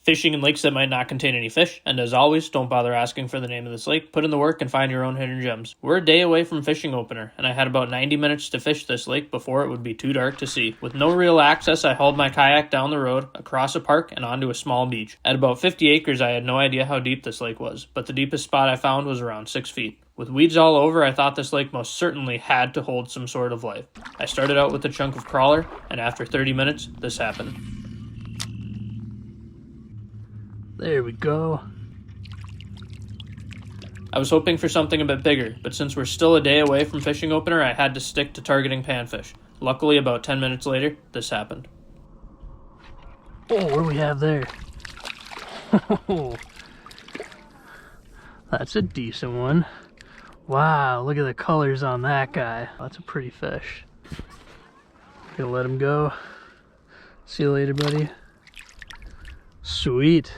Fishing in lakes that might not contain any fish, and as always, don't bother asking for the name of this lake. Put in the work and find your own hidden gems. We're a day away from fishing opener, and I had about 90 minutes to fish this lake before it would be too dark to see. With no real access, I hauled my kayak down the road, across a park, and onto a small beach. At about 50 acres, I had no idea how deep this lake was, but the deepest spot I found was around 6 feet. With weeds all over, I thought this lake most certainly had to hold some sort of life. I started out with a chunk of crawler, and after 30 minutes, this happened. There we go. I was hoping for something a bit bigger, but since we're still a day away from fishing opener, I had to stick to targeting panfish. Luckily, about 10 minutes later, this happened. Oh, what do we have there? That's a decent one. Wow, look at the colors on that guy. That's a pretty fish. Gonna let him go. See you later, buddy. Sweet.